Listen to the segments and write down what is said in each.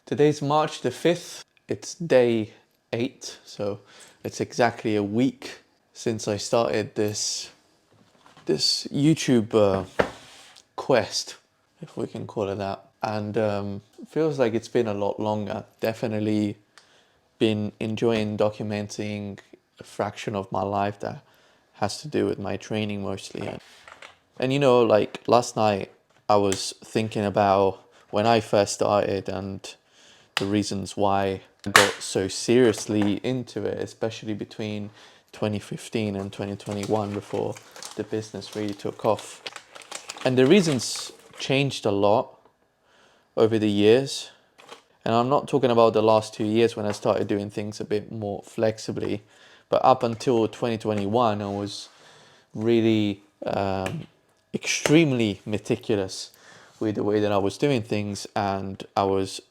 Today's March the 5th. It's day 8, so it's exactly a week since I started this YouTube quest, if we can call it that. And feels like it's been a lot longer. Definitely been enjoying documenting a fraction of my life that has to do with my training mostly. And you know, like last night I was thinking about when I first started and the reasons why I got so seriously into it, especially between 2015 and 2021 before the business really took off. And the reasons changed a lot over the years. And I'm not talking about the last 2 years when I started doing things a bit more flexibly, but up until 2021, I was really extremely meticulous with the way that I was doing things, and I was,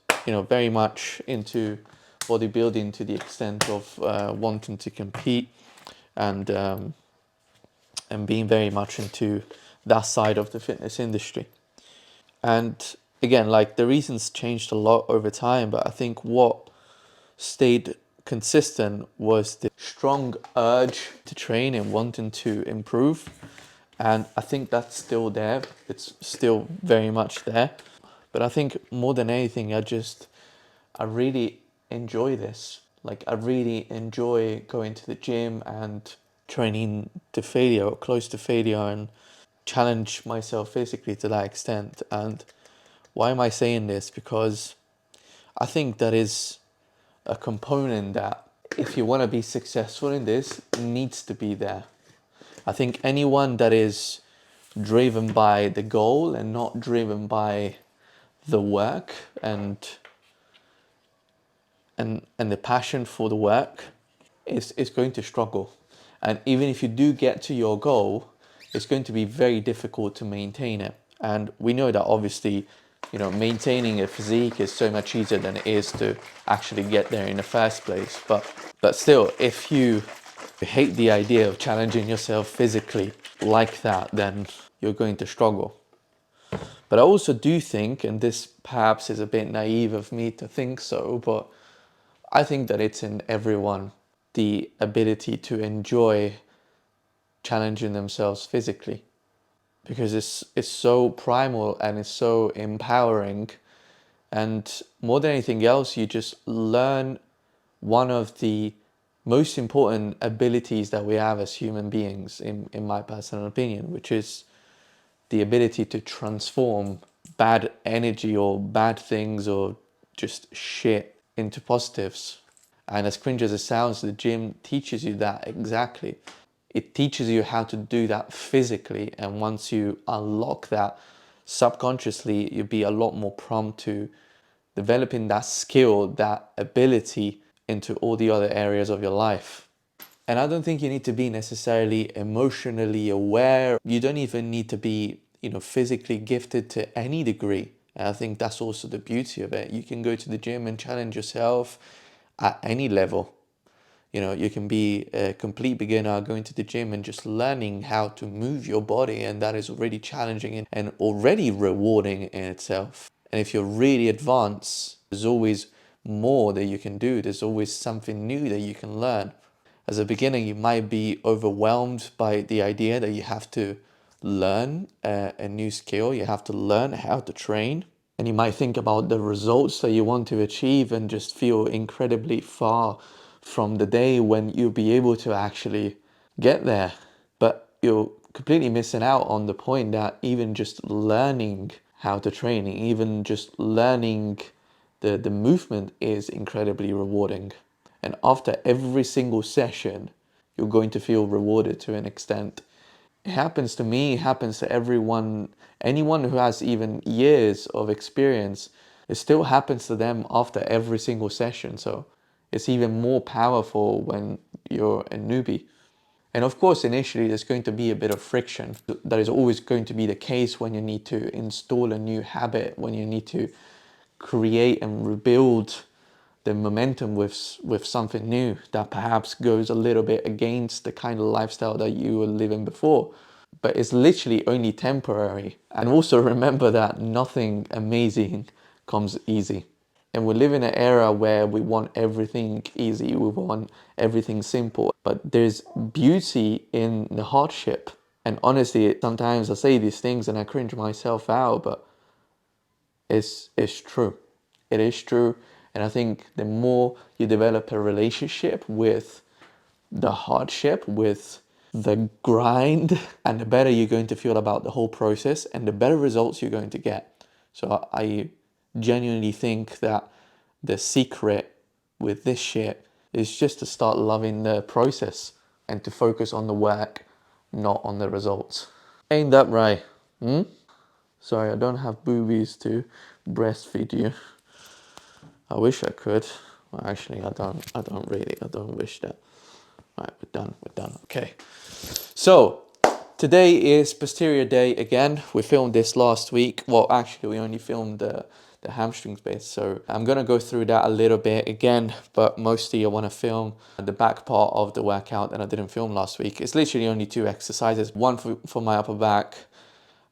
very much into bodybuilding to the extent of wanting to compete and being very much into that side of the fitness industry. And again, like the reasons changed a lot over time, but I think what stayed consistent was the strong urge to train and wanting to improve. And I think that's still there. It's still very much there. But I think more than anything, I really enjoy this. Like I really enjoy going to the gym and training to failure or close to failure and challenge myself physically to that extent. And why am I saying this? Because I think that is a component that if you want to be successful in this needs to be there. I think anyone that is driven by the goal and not driven by the work and the passion for the work is going to struggle. And even if you do get to your goal, it's going to be very difficult to maintain it. And we know that obviously, maintaining a physique is so much easier than it is to actually get there in the first place. But still, if you hate the idea of challenging yourself physically like that, then you're going to struggle. But I also do think, and this perhaps is a bit naive of me to think so, but I think that it's in everyone, the ability to enjoy challenging themselves physically, because it's so primal and it's so empowering. And more than anything else, you just learn one of the most important abilities that we have as human beings, in my personal opinion, which is the ability to transform bad energy or bad things or just shit into positives. And as cringe as it sounds, the gym teaches you that exactly. It teaches you how to do that physically. And once you unlock that subconsciously, you'll be a lot more prompt to developing that skill, that ability into all the other areas of your life. And I don't think you need to be necessarily emotionally aware. You don't even need to be, physically gifted to any degree. And I think that's also the beauty of it. You can go to the gym and challenge yourself at any level. You can be a complete beginner going to the gym and just learning how to move your body, and that is already challenging and already rewarding in itself. And if you're really advanced, there's always more that you can do. There's always something new that you can learn. As a beginner, you might be overwhelmed by the idea that you have to learn a new skill. You have to learn how to train. And you might think about the results that you want to achieve and just feel incredibly far from the day when you'll be able to actually get there. But you're completely missing out on the point that even just learning how to train, even just learning the movement is incredibly rewarding. And after every single session, you're going to feel rewarded to an extent. It happens to me, it happens to everyone, anyone who has even years of experience, it still happens to them after every single session. So it's even more powerful when you're a newbie. And of course, initially there's going to be a bit of friction. That is always going to be the case when you need to install a new habit, when you need to create and rebuild the momentum with something new that perhaps goes a little bit against the kind of lifestyle that you were living before. But it's literally only temporary. And also remember that nothing amazing comes easy. And we live in an era where we want everything easy, we want everything simple. But there's beauty in the hardship. And honestly, sometimes I say these things and I cringe myself out, but it's true. It is true. And I think the more you develop a relationship with the hardship, with the grind, and the better you're going to feel about the whole process and the better results you're going to get. So I genuinely think that the secret with this shit is just to start loving the process and to focus on the work, not on the results. Ain't that right? Hmm? Sorry, I don't have boobies to breastfeed you. I wish I could. Well, actually, I don't. I don't really. I don't wish that. Right, we're done. We're done. Okay. So today is posterior day again. We filmed this last week. Well, actually, we only filmed the hamstrings bit. So I'm gonna go through that a little bit again, but mostly I want to film the back part of the workout that I didn't film last week. It's literally only two exercises. One for my upper back,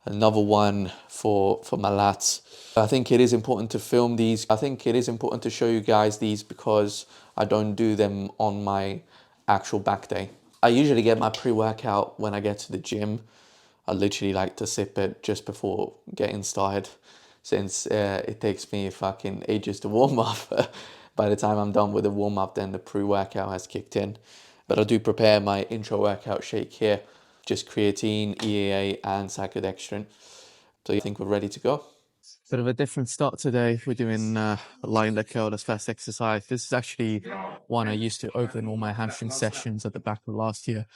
another one for my lats. I think it is important to film these. I think it is important to show you guys these because I don't do them on my actual back day. I usually get my pre-workout when I get to the gym. I literally like to sip it just before getting started, since it takes me fucking ages to warm up. By the time I'm done with the warm up, then the pre-workout has kicked in. But I do prepare my intro workout shake here, just creatine, EAA, and cyclodextrin. So I think we're ready to go. Bit of a different start today. We're doing line leg curl as fast exercise. This is actually one I used to open all my hamstring sessions at the back of last year.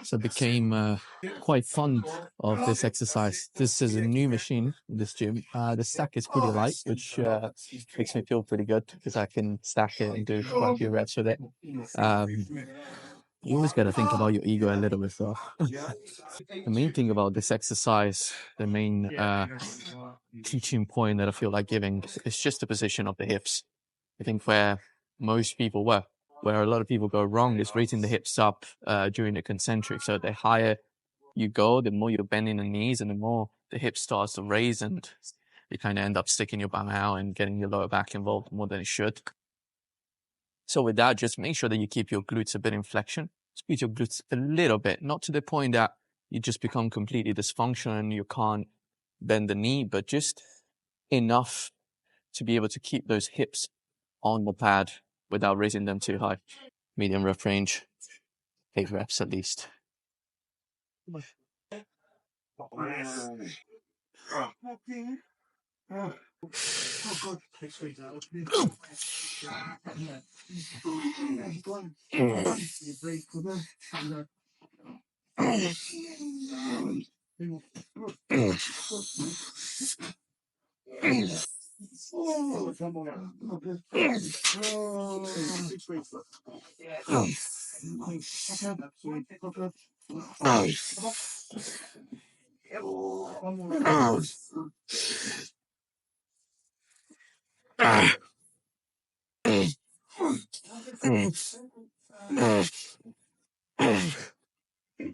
So I became quite fond of this exercise. This is a new machine in this gym. The stack is pretty light, which makes me feel pretty good because I can stack it and do quite a few reps with it. You always got to think about your ego a little bit though. The main thing about this exercise, the main teaching point that I feel like giving is just the position of the hips. I think where a lot of people go wrong is raising the hips up during the concentric. So the higher you go, the more you're bending the knees and the more the hip starts to raise, and you kind of end up sticking your bum out and getting your lower back involved more than it should. So with that, just make sure that you keep your glutes a bit in flexion. Squeeze your glutes a little bit, not to the point that you just become completely dysfunctional and you can't bend the knee, but just enough to be able to keep those hips on the pad without raising them too high. Medium rep range, 8 reps at least.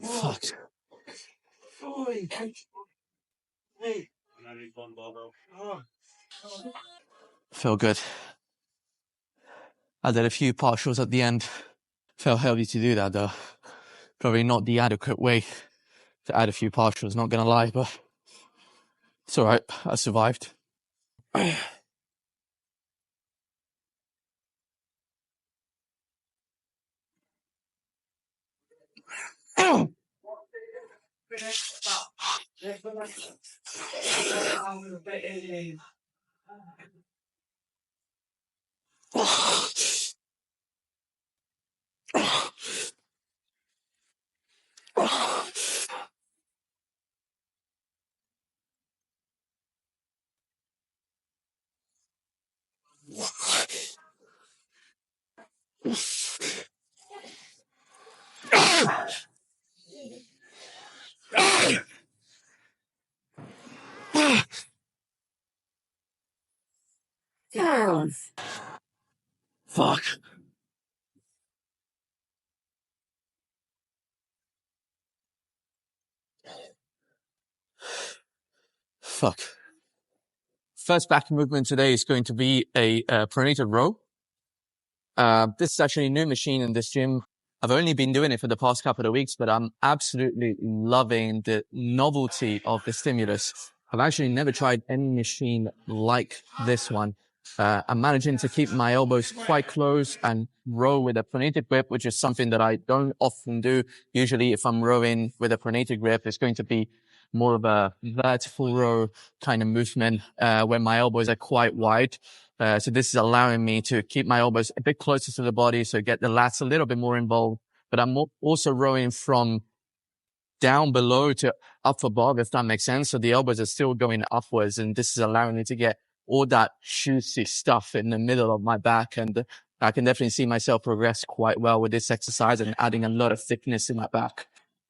Fuck. Feel good. I did a few partials at the end. Felt heavy to do that though. Probably not the adequate way to add a few partials, not gonna lie, but it's alright. I survived. Fuck. Fuck. First back movement today is going to be a pronated row. This is actually a new machine in this gym. I've only been doing it for the past couple of weeks, but I'm absolutely loving the novelty of the stimulus. I've actually never tried any machine like this one. I'm managing to keep my elbows quite close and row with a pronated grip, which is something that I don't often do. Usually if I'm rowing with a pronated grip, it's going to be more of a vertical row kind of movement, where my elbows are quite wide. So this is allowing me to keep my elbows a bit closer to the body, so get the lats a little bit more involved. But I'm also rowing from down below to up above, if that makes sense. So the elbows are still going upwards, and this is allowing me to get all that juicy stuff in the middle of my back. And I can definitely see myself progress quite well with this exercise and adding a lot of thickness in my back.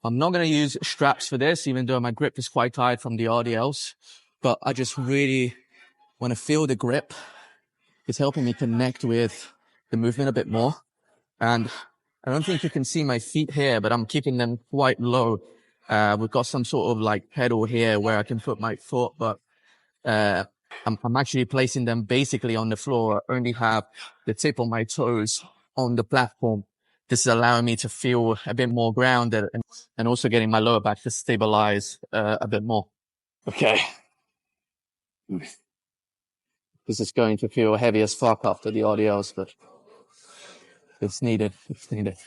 I'm not going to use straps for this, even though my grip is quite tight from the RDLs, but I just really want to feel the grip. It's helping me connect with the movement a bit more. And I don't think you can see my feet here, but I'm keeping them quite low. We've got some sort of like pedal here where I can put my foot, but I'm actually placing them basically on the floor. I only have the tip of my toes on the platform. This is allowing me to feel a bit more grounded and also getting my lower back to stabilize a bit more. Okay. This is going to feel heavy as fuck after the audios, but it's needed. It's needed.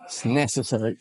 It's necessary.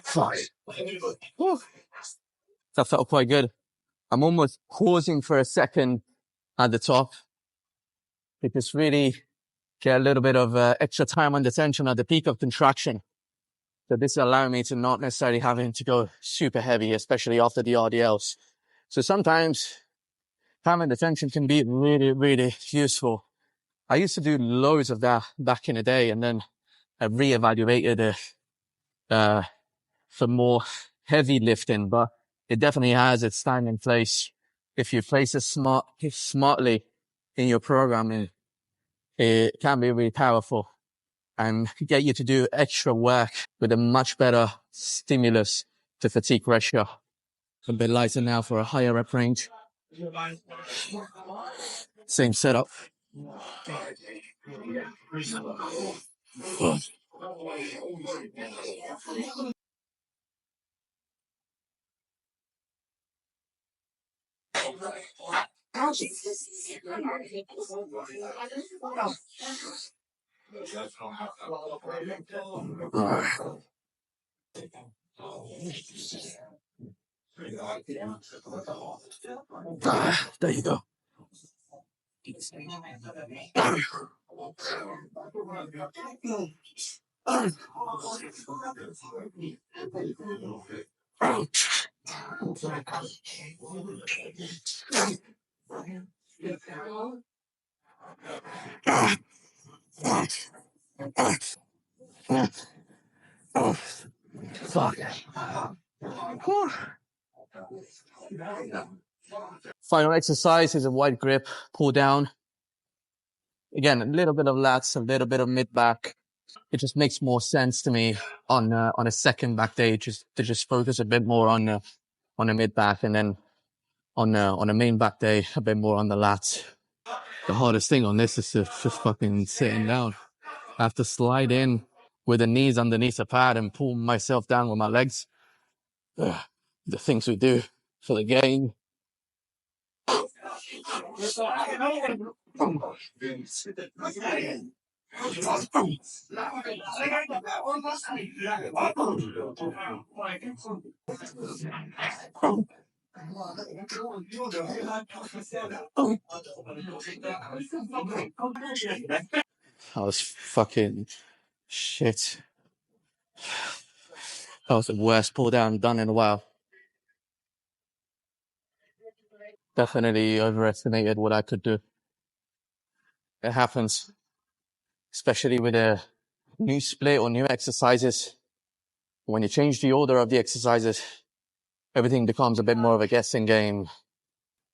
Fuck. That felt quite good. I'm almost pausing for a second at the top. It just really get a little bit of extra time under tension at the peak of contraction. So this is allowing me to not necessarily having to go super heavy, especially after the RDLs. So sometimes time under tension can be really, really useful. I used to do loads of that back in the day, and then I reevaluated for more heavy lifting, but it definitely has its time and place. If you place it smartly in your programming, it can be really powerful and get you to do extra work with a much better stimulus to fatigue ratio. A bit lighter now for a higher rep range. Same setup. There you go. Fuck. Final exercise is a wide grip, pull down. Again, a little bit of lats, a little bit of mid back. It just makes more sense to me on a second back day just to just focus a bit more on the mid back, and then on a main back day a bit more on the lats. The hardest thing on this is just fucking sitting down. I have to slide in with the knees underneath the pad and pull myself down with my legs. The things we do for the game. I was fucking shit. That was the worst pull down done in a while. Definitely overestimated what I could do. It happens, especially with a new split or new exercises. When you change the order of the exercises, everything becomes a bit more of a guessing game.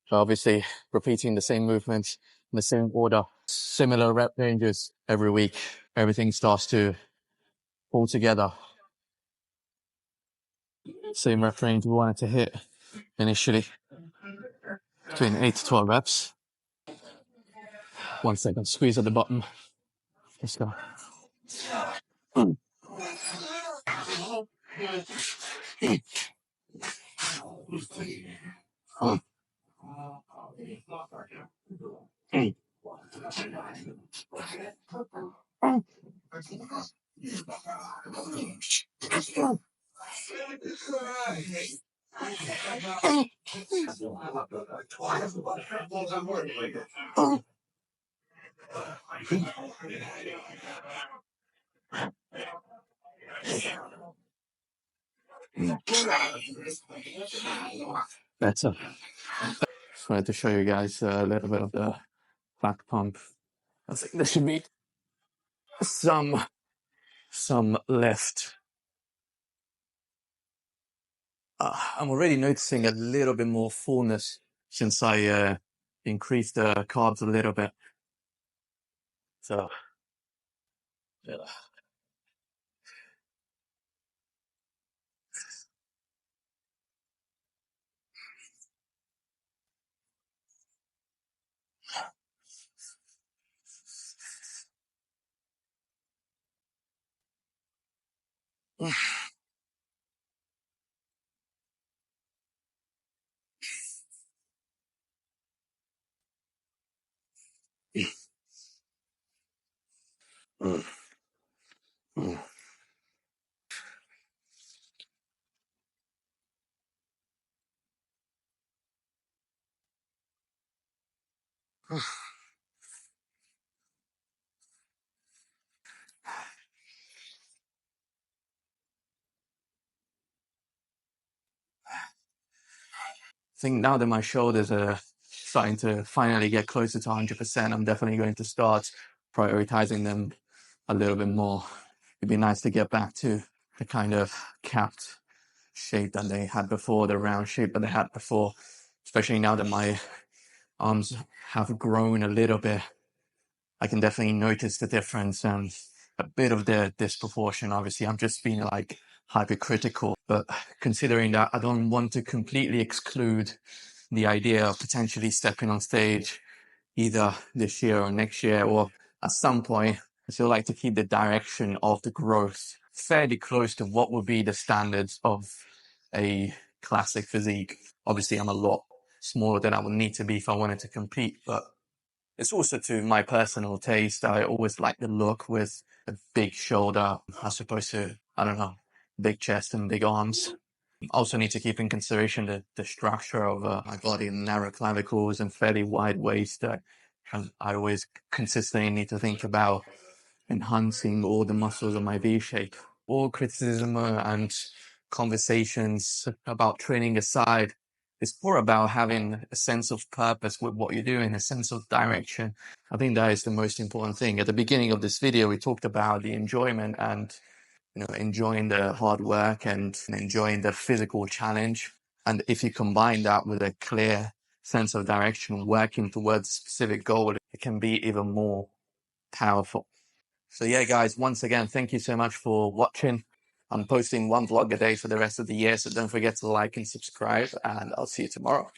So obviously, repeating the same movements in the same order, similar rep ranges every week, everything starts to fall together. Same rep range we wanted to hit initially, between 8 to 12 reps. 1 second, squeeze at the bottom. Let's go. Better. Just wanted to show you guys a little bit of the back pump. I think there should be some lift. I'm already noticing a little bit more fullness since I increased the carbs a little bit. So, yeah. I think now that my shoulders are starting to finally get closer to 100%, I'm definitely going to start prioritizing them a little bit more. It'd be nice to get back to the kind of capped shape that they had before, the round shape that they had before, especially now that my arms have grown a little bit. I can definitely notice the difference and a bit of the disproportion. Obviously, I'm just being like hypercritical, but considering that I don't want to completely exclude the idea of potentially stepping on stage either this year or next year or at some point, I still like to keep the direction of the growth fairly close to what would be the standards of a classic physique. Obviously, I'm a lot smaller than I would need to be if I wanted to compete, but it's also to my personal taste. I always like the look with a big shoulder as opposed to, I don't know, big chest and big arms. Also need to keep in consideration the structure of my body, narrow clavicles and fairly wide waist. I always consistently need to think about enhancing all the muscles of my V shape. All criticism and conversations about training aside, it's more about having a sense of purpose with what you're doing, a sense of direction. I think that is the most important thing. At the beginning of this video, we talked about the enjoyment and enjoying the hard work and enjoying the physical challenge. And if you combine that with a clear sense of direction, working towards a specific goal, it can be even more powerful. So yeah, guys, once again, thank you so much for watching. I'm posting one vlog a day for the rest of the year, so don't forget to like and subscribe, and I'll see you tomorrow.